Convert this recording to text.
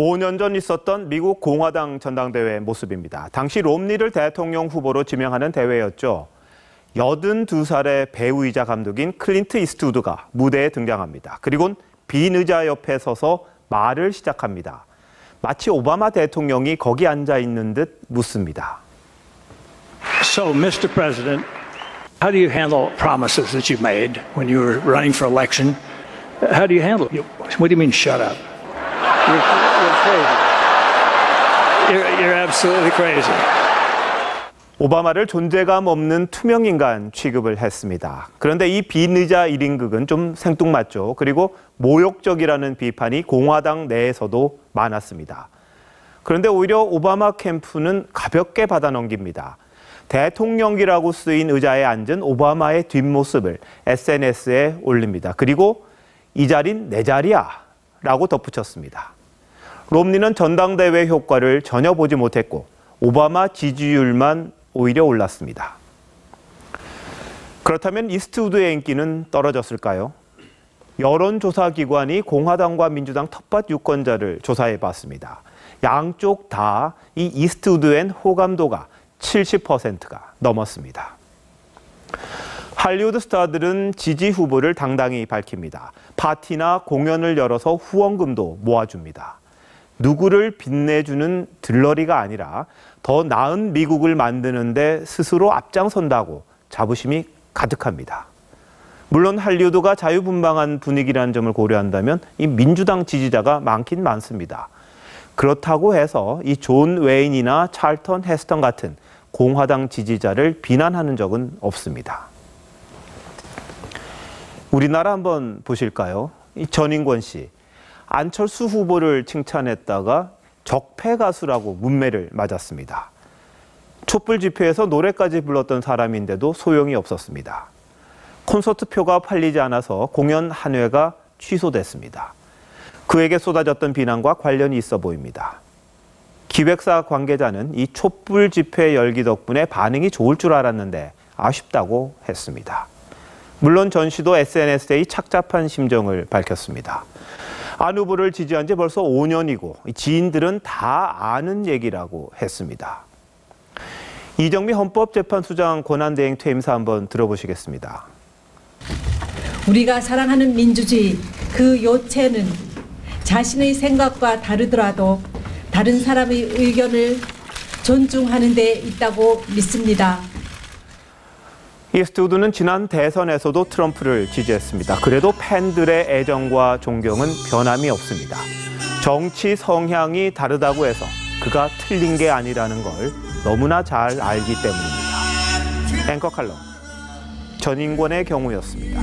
5년 전 있었던 미국 공화당 전당대회 모습입니다. 당시 롬니를 대통령 후보로 지명하는 대회였죠. 82살의 배우이자 감독인 클린트 이스트우드가 무대에 등장합니다. 그리고는 빈 의자 옆에 서서 말을 시작합니다. 마치 오바마 대통령이 거기 앉아 있는 듯 묻습니다. So, Mr. President, how do you handle promises that you made when you were running for election? How do you handle it? What do you mean, shut up? You're crazy. You're absolutely crazy. 오바마를 존재감 없는 투명인간 취급을 했습니다. 그런데 이 빈 의자 1인극은 좀 생뚱맞죠. 그리고 모욕적이라는 비판이 공화당 내에서도 많았습니다. 그런데 오히려 오바마 캠프는 가볍게 받아넘깁니다. 대통령이라고 쓰인 의자에 앉은 오바마의 뒷모습을 SNS에 올립니다. 그리고 이 자리는 내 자리야 라고 덧붙였습니다. 롬니는 전당대회 효과를 전혀 보지 못했고 오바마 지지율만 오히려 올랐습니다. 그렇다면 이스트우드의 인기는 떨어졌을까요? 여론조사 기관이 공화당과 민주당 텃밭 유권자를 조사해 봤습니다. 양쪽 다 이 이스트우드엔 호감도가 70%가 넘었습니다. 할리우드 스타들은 지지 후보를 당당히 밝힙니다. 파티나 공연을 열어서 후원금도 모아줍니다. 누구를 빛내주는 들러리가 아니라 더 나은 미국을 만드는 데 스스로 앞장선다고 자부심이 가득합니다. 물론 할리우드가 자유분방한 분위기라는 점을 고려한다면 이 민주당 지지자가 많긴 많습니다. 그렇다고 해서 이 존 웨인이나 찰턴 헤스턴 같은 공화당 지지자를 비난하는 적은 없습니다. 우리나라 한번 보실까요? 이 전인권 씨, 안철수 후보를 칭찬했다가 적폐 가수라고 문매를 맞았습니다. 촛불 집회에서 노래까지 불렀던 사람인데도 소용이 없었습니다. 콘서트 표가 팔리지 않아서 공연 한 회가 취소됐습니다. 그에게 쏟아졌던 비난과 관련이 있어 보입니다. 기획사 관계자는 이 촛불 집회 열기 덕분에 반응이 좋을 줄 알았는데 아쉽다고 했습니다. 물론 전 씨도 SNS에 착잡한 심정을 밝혔습니다. 안 후보를 지지한 지 벌써 5년이고 지인들은 다 아는 얘기라고 했습니다. 이정미 헌법재판소장 권한대행 퇴임사 한번 들어보시겠습니다. 우리가 사랑하는 민주주의 그 요체는 자신의 생각과 다르더라도 다른 사람의 의견을 존중하는 데 있다고 믿습니다. 이스트우드는 지난 대선에서도 트럼프를 지지했습니다. 그래도 팬들의 애정과 존경은 변함이 없습니다. 정치 성향이 다르다고 해서 그가 틀린 게 아니라는 걸 너무나 잘 알기 때문입니다. 앵커 칼럼 전인권의 경우였습니다.